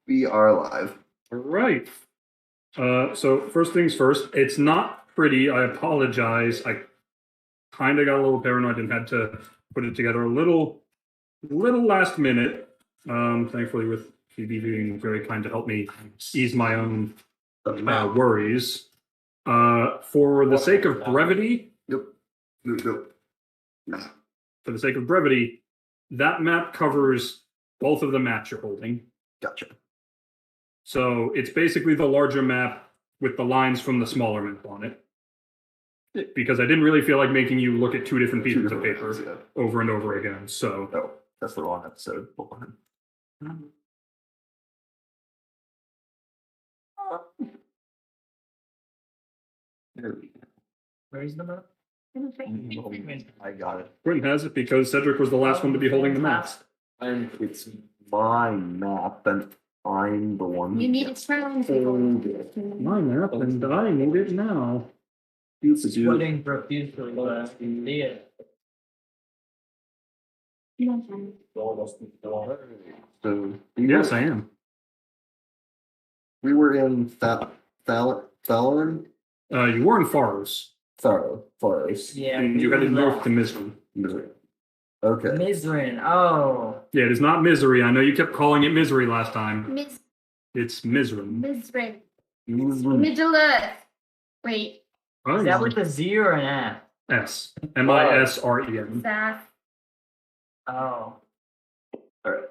We are live. All right. So first things first, it's not pretty. I apologize. I kind of got a little paranoid and had to put it together a little last minute. Thankfully, with Phoebe being very kind to help me ease my own worries. For the sake of brevity. Yep. For the sake of brevity, that map covers both of the maps you're holding. Gotcha. So it's basically the larger map with the lines from the smaller map on it. Because I didn't really feel like making you look at two different pieces of paper over and over again. So oh, that's the wrong episode. Hold on. There we go. Where's the map? I got it. Quentin has it because Cedric was the last one to be holding the map. And it's my map, and I'm the one. You need it My map, and I need it now. Sweating profusely last year. So Yes, I am. we were in Fallon. You were in Faros. Forest. Yeah. And you headed north to Mizrin. Okay. Mizrin. Oh. Yeah, it is not Misery. I know you kept calling it Misery last time. Miss It's Mizrin. Middle Earth. Wait, Is that with a Z or an F? S. MISREN. that. Oh. All right.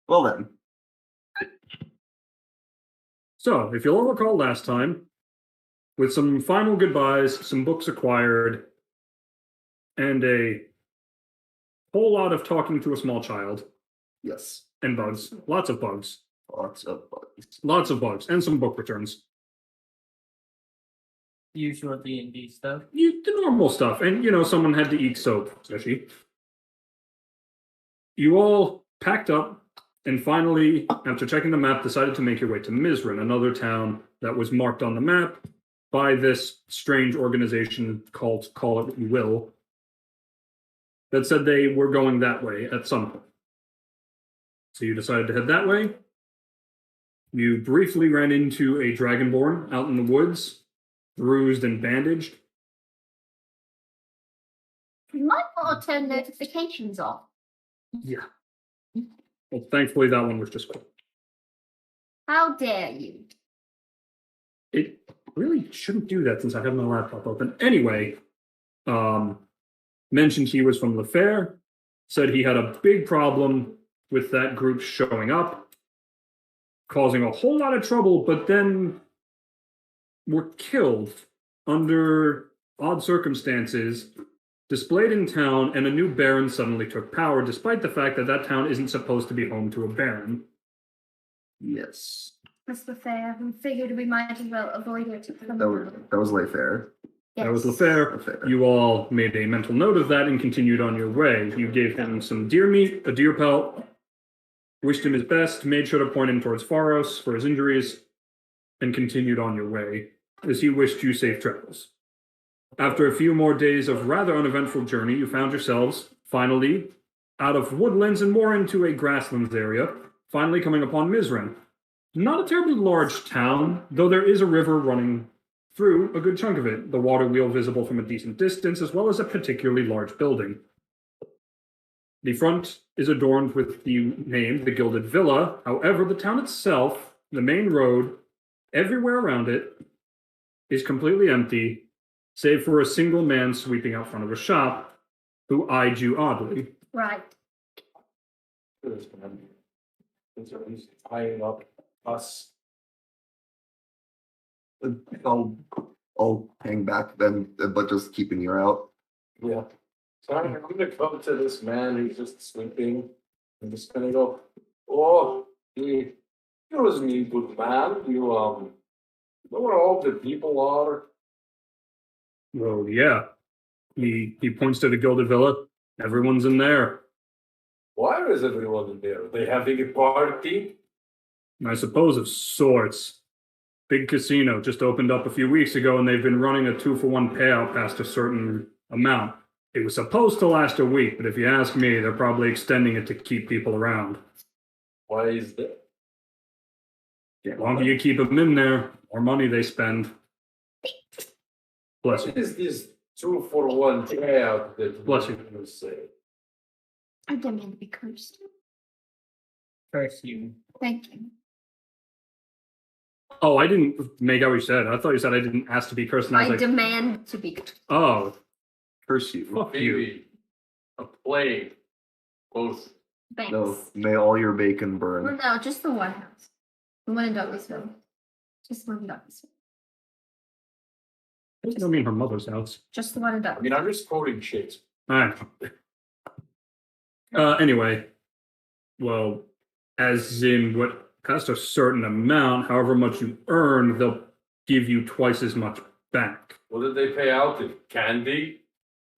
Well then. So, if you'll recall last time, with some final goodbyes, some books acquired, and a whole lot of talking to a small child, Yes. and bugs, lots of bugs, Lots of bugs. and some book returns. Usual D&D stuff. The normal stuff, and someone had to eat soap, especially. You all packed up, and finally, after checking the map, decided to make your way to Mizrin, another town that was marked on the map by this strange organization called Call It What You Will, that said they were going that way at some point. So you decided to head that way. You briefly ran into a dragonborn out in the woods, bruised and bandaged. You might want to turn notifications off. Yeah. Well, thankfully that one was just quick. How dare you? It really shouldn't do that since I have my laptop open. Anyway, mentioned he was from the fair, said he had a big problem with that group showing up, causing a whole lot of trouble, but then were killed under odd circumstances, displayed in town, and a new baron suddenly took power, despite the fact that that town isn't supposed to be home to a baron. Yes. That's the fair. We figured we might as well avoid it. That was Layfair. Yes. That was Lafair. You all made a mental note of that and continued on your way. You gave him some deer meat, a deer pelt, wished him his best, made sure to point him towards Faros for his injuries, and continued on your way, as he wished you safe travels. After a few more days of rather uneventful journey, you found yourselves, finally, out of woodlands and more into a grasslands area, finally coming upon Mizrin. Not a terribly large town, though there is a river running through a good chunk of it, the water wheel visible from a decent distance, as well as a particularly large building. The front is adorned with the name, the Gilded Villa. However, the town itself, the main road, everywhere around it, is completely empty, save for a single man sweeping out front of a shop, who eyed you oddly. Right. Eyeing up us. I'll hang back then, but just keeping you out. Yeah. So I'm gonna come to this man who's just sleeping. I'm just gonna go, oh, he was me, good man. You know where all the people are? Well, yeah. He points to the Gilded Villa. Everyone's in there. Why is everyone in there? Are they having a party? I suppose of sorts. Big casino just opened up a few weeks ago, and they've been running a 2-for-1 payout past a certain amount. It was supposed to last a week, but if you ask me, they're probably extending it to keep people around. Why is that? The longer you keep them in there, the more money they spend. Bless What you. is this 2-for-1 payout that Bless you. you say? I demand to be cursed. Curse you. Thank you. Oh, I didn't make out what you said. I thought you said I didn't ask to be cursed. And I I was like, demand to be cursed. oh, Curse you. fuck you. Maybe a plague. Both. Thanks. No, may all your bacon Well, burn. no, just the one house. The one in Douglasville. Just the one in Douglasville. That doesn't mean her mother's house. Just the one in I Douglasville. mean, I'm just quoting shit. Alright. Anyway, well, as in what costs a certain amount, however much you earn, they'll give you twice as much back. What did they pay out in? Candy?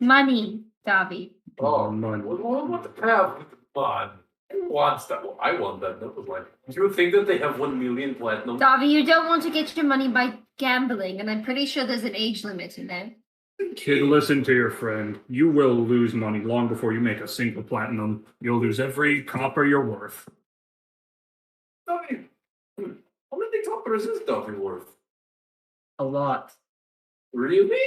Money, Dobby. Oh, Money. what the hell with the bun? Who wants that? Well, I want that. That was like, do you think that they have 1 million platinum? Dobby, you don't want to get your money by gambling, and I'm pretty sure there's an age limit in there. Kid, listen to your friend. You will lose money long before you make a single platinum. You'll lose every copper you're worth. Duffy, how many coppers is Duffy worth? A lot. Really?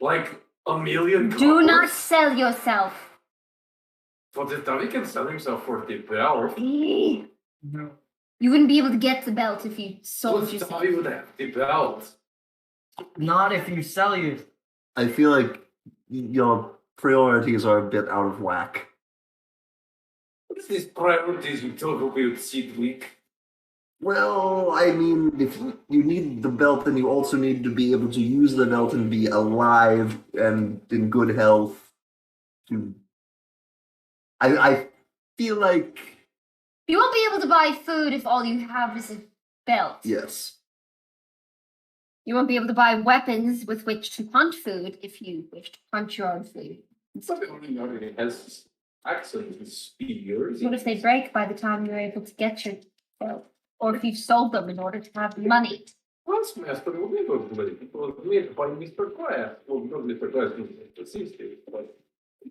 Like 1 million coppers? Do not sell yourself. But if Duffy can sell himself for the belt, You No. wouldn't be able to get the belt if you sold what's yourself. Duffy would have the belt? Not if you sell your. I feel like your priorities are a bit out of whack. What is these priorities you talk about Seed Week? Well, I mean, if you need the belt, then you also need to be able to use the belt and be alive and in good health. I feel like, You won't be able to buy food if all you have is a belt. yes. You won't be able to buy weapons with which to hunt food if you wish to hunt your own food. Duffy already has accent and spears. What if they break by the time you're able to get your belt? Or if you've sold them in order to have money? What's master will be able to make it was made by Mr. Class. Well, not Mr. Class, Mr. Simpson, but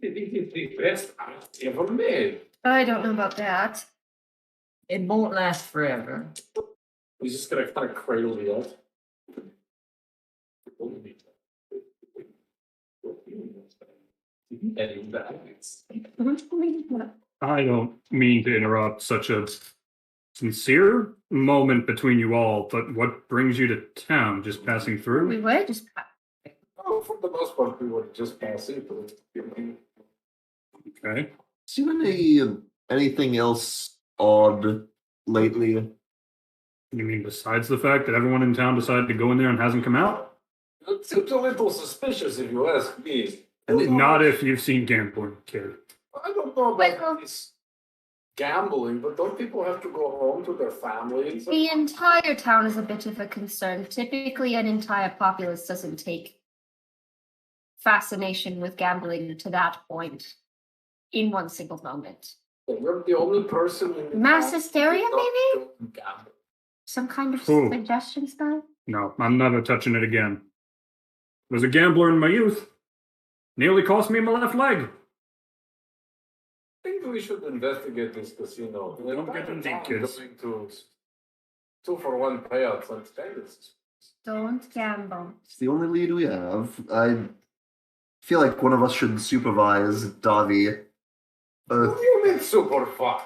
it is the best art ever made. I don't know about that. It won't last forever. He's just gonna kind of cradle the art. And that. I don't mean to interrupt such a sincere moment between you all, but what brings you to town? Just passing We through? were just. Oh, for the most part, we were just passing through. Okay. Seen anything else odd lately? You mean besides the fact that everyone in town decided to go in there and hasn't come out? It seems a little suspicious if you ask me. Not if you've seen gambling, kid. I don't know Michael. about this gambling, but don't people have to go home to their families? The entire town is a bit of a concern. Typically, an entire populace doesn't take fascination with gambling to that point in one single moment. You're the only person in the Mass town hysteria, who does maybe? not gamble. Some kind of Who? suggestion spell? No, I'm never touching it again. Was a gambler in my youth. Nearly cost me my left leg. I think we should investigate this casino. Don't get entire in deep, town kids. Going to 2-for-1 payouts on status. Don't gamble. It's the only lead we have. I feel like one of us should supervise Davi. What do you mean super fun?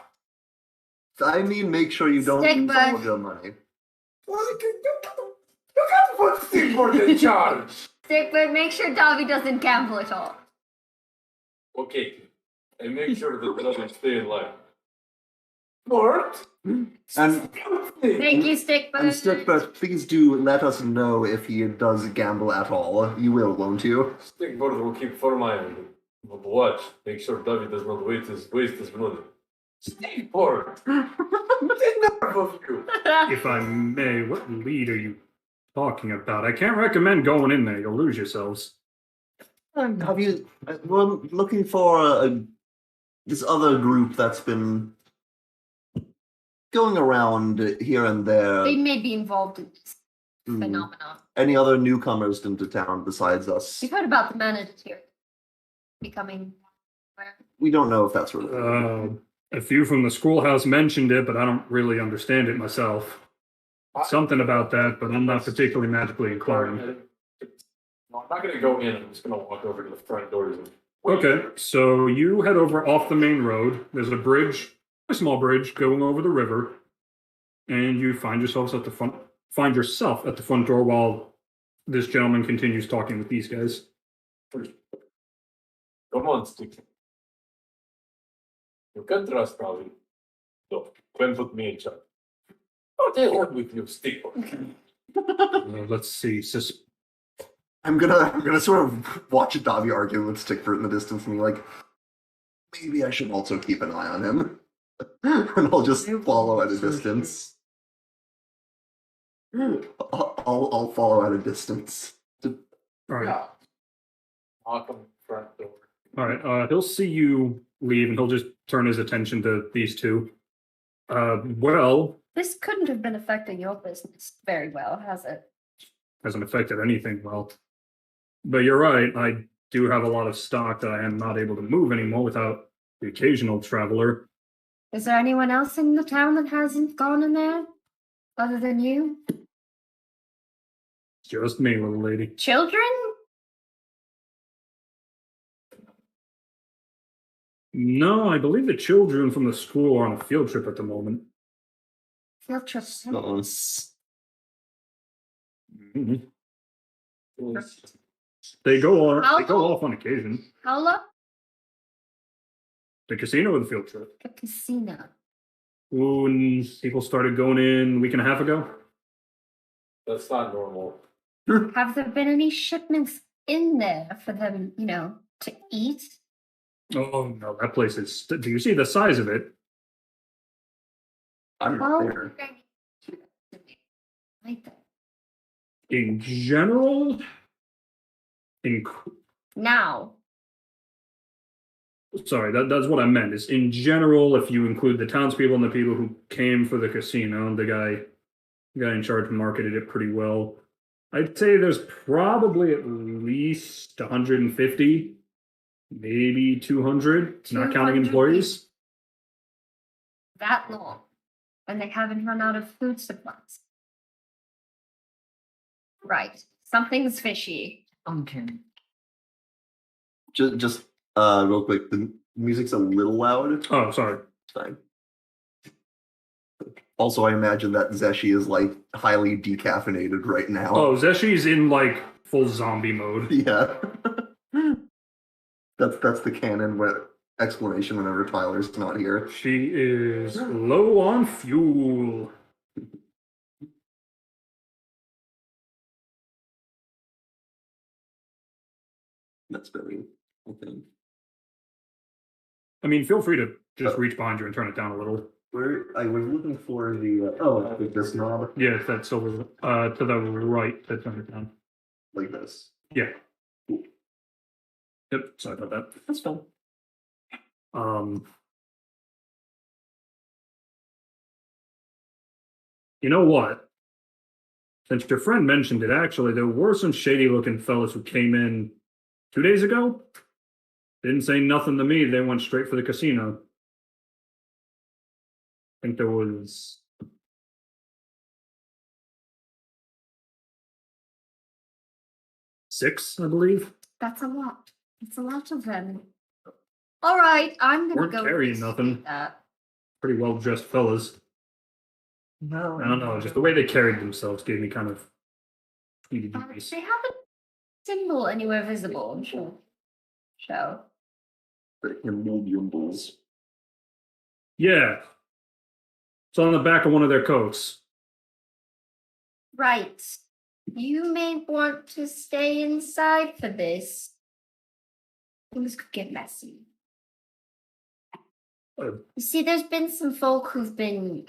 I mean, make sure you don't Stick lose bug. all of your money. Well, you can't put Stickboard in charge. Stick, but make sure Dobby doesn't gamble at all. Okay, and make sure that it doesn't stay in line. Bart? And Thank you, Stick, and Stickbird, please do let us know if he does gamble at all. You will, won't you? Stickboard will keep firm eye on him. But watch, make sure David does not waste his money. Stickboard! The nerve of you! If I may, what lead are you talking about? I can't recommend going in there. You'll lose yourselves. Have you? We're looking for this other group that's been going around here and there. They may be involved in this Hmm. phenomenon. Any other newcomers into town besides us? We've heard about the manager here becoming. We don't know if that's related. A few from the schoolhouse mentioned it, but I don't really understand it myself. something about that, but I'm not particularly magically inclined. No, I'm not gonna go in. I'm just gonna walk over to the front doors. And wait. Okay, so you head over off the main road. There's a bridge, a small bridge going over the river, and you find yourself at the front door while this gentleman continues talking with these guys. Come on, stick. You can trust probably. So, can put me in charge. Oh, they work with you, stick. Let's see. I'm gonna sort of watch Davi arguing with Stickford in the distance and be like, maybe I should also keep an eye on him. And I'll just follow at a distance. I'll follow at a distance. All right. Yeah. Knock on the front door. All right. He'll see you leave, and he'll just turn his attention to these two. Well, This couldn't have been affecting your business very well, has it? hasn't affected anything well. But you're right. I do have a lot of stock that I am not able to move anymore without the occasional traveler. Is there anyone else in the town that hasn't gone in there? Other than you? It's just me, little lady. Children? No, I believe the children from the school are on a field trip at the moment. Field trip. Mhm. They go How off on occasion. How long? The casino or the field trip. The casino. When people started going in a week and a half ago. That's not normal. Have there been any shipments in there for them, to eat? Oh no, that place is. Do you see the size of it? I'm not there. Like that. In general, Now. sorry, that's what I meant. Is in general, if you include the townspeople and the people who came for the casino, the guy in charge marketed it pretty well. I'd say there's probably at least 150, maybe 200, not counting 200 employees. That long. And they haven't run out of food supplies. Right. Something's fishy. Okay. Just real quick, the music's a little loud. Oh, sorry. It's fine. Also, I imagine that Zeshi is like highly decaffeinated right now. Oh, Zeshi's in like full zombie mode. Yeah. That's the canon explanation whenever Tyler's not here. She is low on fuel. That's very, I think. I mean, feel free to just reach behind you and turn it down a little. Where I was looking for the like this knob, Yeah, if that's over to the right, to turn it down. like this. Yeah. Cool. Yep, sorry about that. That's fine. You know what? Since your friend mentioned it, actually, there were some shady looking fellas who came in 2 days ago. Didn't say nothing to me. They went straight for the casino. I think there was 6, I believe. That's a lot. It's a lot of them. All right, I'm gonna Weren't go carrying investigate nothing. that. Pretty well dressed fellas. No. I don't know, just the way they carried themselves gave me kind of heebie-jeebies. They have a symbol anywhere visible. Show. The Immodiumbles. Yeah. It's on the back of one of their coats. Right. You may want to stay inside for this. Things could get messy. Uh, You see, there's been some folk who've been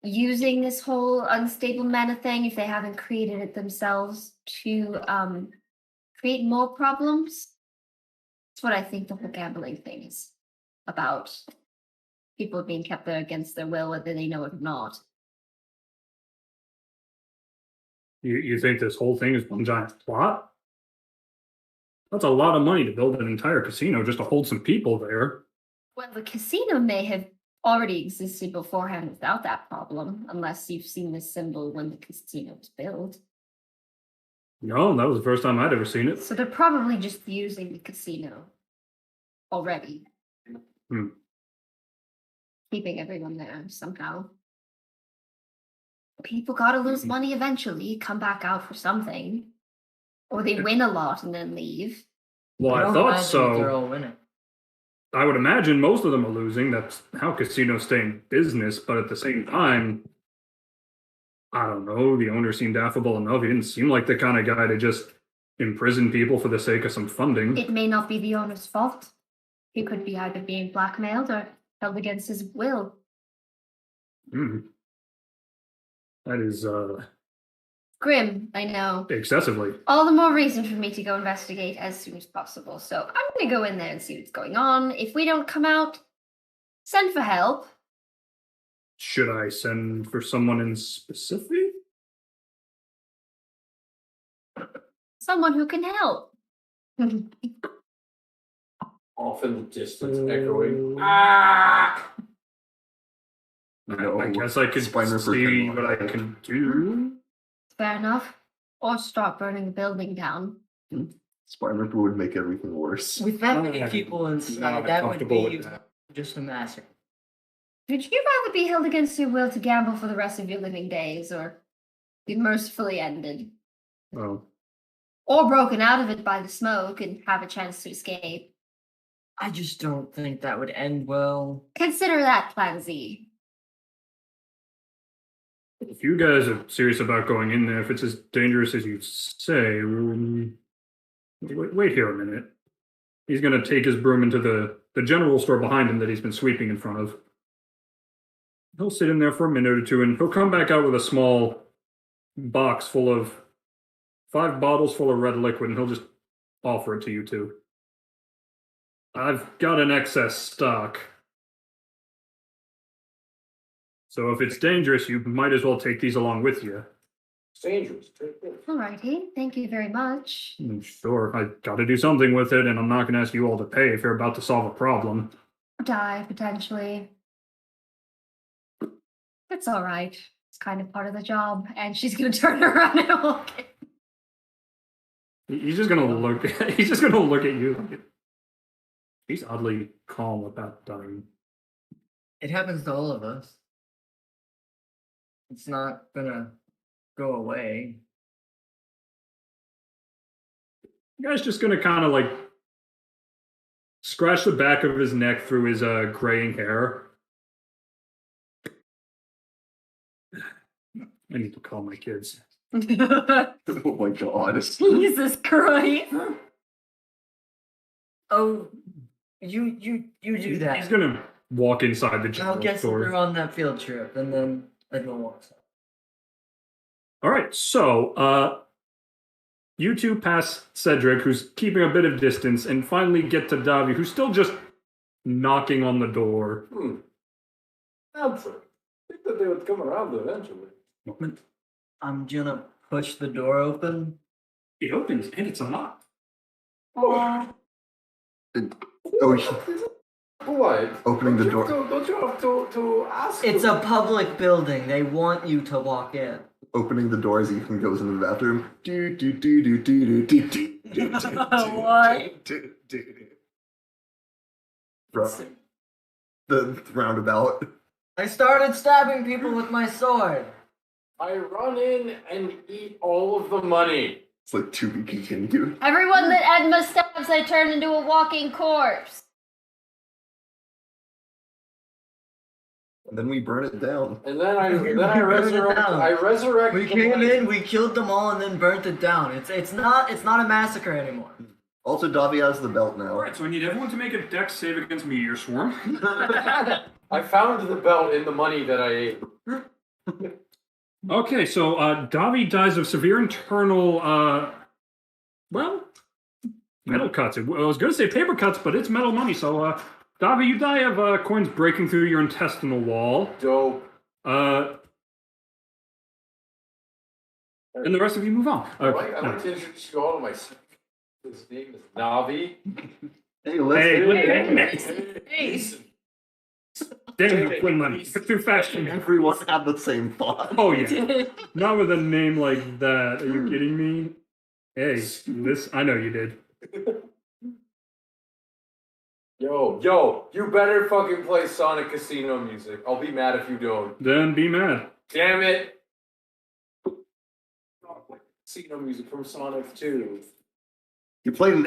using this whole unstable mana thing, if they haven't created it themselves, to create more problems. That's what I think the whole gambling thing is about. People being kept there against their will, whether they know it or not. You think this whole thing is one giant plot? That's a lot of money to build an entire casino just to hold some people there. Well, the casino may have already existed beforehand without that problem, unless you've seen this symbol when the casino was built. No, that was the first time I'd ever seen it. So they're probably just using the casino already. Hmm. Keeping everyone there somehow. People gotta lose money eventually, come back out for something. Or they win a lot and then leave. Well, I don't thought imagine that they're so. all winning. I would imagine most of them are losing. That's how casinos stay in business. But at the same time, I don't know. The owner seemed affable enough. He didn't seem like the kind of guy to just imprison people for the sake of some funding. It may not be the owner's fault. He could be either being blackmailed or held against his will. Hmm. That is Grim, I know. excessively. All the more reason for me to go investigate as soon as possible. So I'm gonna go in there and see what's going on. If we don't come out, send for help. Should I send for someone in specific? Someone who can help. Off in the distance, echoing. Ah! I guess I could Spiner for see Ken. what I can do. Fair enough. Or start burning the building down. Spine Ripper would make everything worse. With that Oh, many yeah. people Not inside, that would comfortable be with that. just a massacre. Would you rather be held against your will to gamble for the rest of your living days or be mercifully ended? Oh, Or broken out of it by the smoke and have a chance to escape? I just don't think that would end well. Consider that Plan Z. if you guys are serious about going in there, if it's as dangerous as you say, wait here a minute. He's going to take his broom into the general store behind him that he's been sweeping in front of. He'll sit in there for a minute or two, and he'll come back out with a small box full of 5 bottles full of red liquid, and he'll just offer it to you two. I've got an excess stock. So if it's dangerous, you might as well take these along with you. It's dangerous. Take it. Alrighty, thank you very much. Sure, I gotta do something with it, and I'm not gonna ask you all to pay if you're about to solve a problem. Die, potentially. It's alright. It's kind of part of the job. And she's gonna turn around and walk in. He's just gonna look. He's just gonna look at you. He's oddly calm about dying. It happens to all of us. It's not gonna go away. The guy's just gonna kind of like scratch the back of his neck through his graying hair. I need to call my kids. Oh my god. Jesus Christ. Oh, you do that. He's gonna walk inside the I'll general guess store. they're on that field trip, and then everyone walks out. All right, so you two pass Cedric, who's keeping a bit of distance, and finally get to Davi, who's still just knocking on the door. Helpful. I think that they would come around eventually. I'm gonna push the door open. It opens, and it's unlocked. Oh, Polite. Opening the door. Don't you have to ask? It's them? a public building. They want you to walk in. Opening the door as Ethan goes into the bathroom. Do, do, do, do, do, do, do, do, do, do, What? do, do, do. Bro, the roundabout. I started stabbing people with my sword. I run in and eat all of the money. It's like to be continued. Everyone that Edma stabs, I turn into a walking corpse. And then we burn it down. And then I We burn it resurrect. down. I resurrect. We the came money. in, we killed them all, and then burnt it down. It's not a massacre anymore. Also, Davi has the belt now. All right, so I need everyone to make a dex save against Meteor Swarm. I found the belt in the money that I ate. Okay, so Davi dies of severe internal, metal cuts. I was going to say paper cuts, but it's metal money. So, Davi, you die of coins breaking through your intestinal wall. Dope. And the rest of you move on. I'd like to introduce you all to my son. His name is Navi. Hey, let's Hey, do hey, it. hey. Listen. Damn you, Quinlan. You're too fast for me. Everyone had the same thought. Oh, yeah. Not with a name like that. Are you kidding me? Hey, I know you did. Yo, you better fucking play Sonic Casino music. I'll be mad if you don't. Then be mad. Damn it! Casino music from Sonic 2. You played an